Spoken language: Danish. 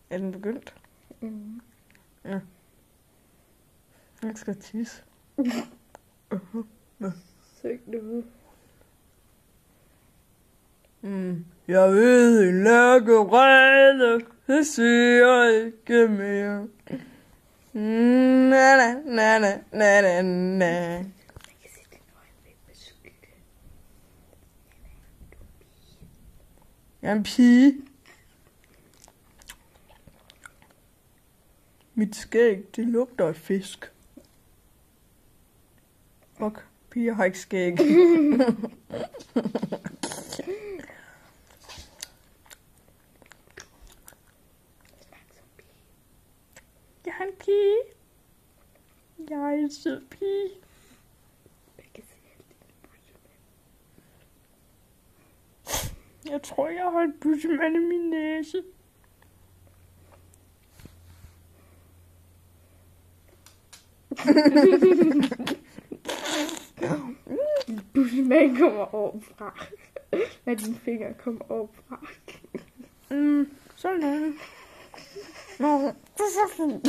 Er den begyndt? Mm. Ja. Jeg skal tisse. Søg noget. Jeg ved en lærkerede, det siger ikke mere. Na na na na na na. Jeg kan se din øjenvipper skygge. Jeg er en pige. Mit skæg, det lugter af fisk. Fuck, piger har ikke skæg. Jeg er en pige. Jeg er en sød pige. Jeg kan se alt din bussemand. Jeg tror, jeg har en bussemand i min næse. Bussemand kommer overfra. Lad dine fingre komme overfra. Sådan er det. Nå, det er så fint.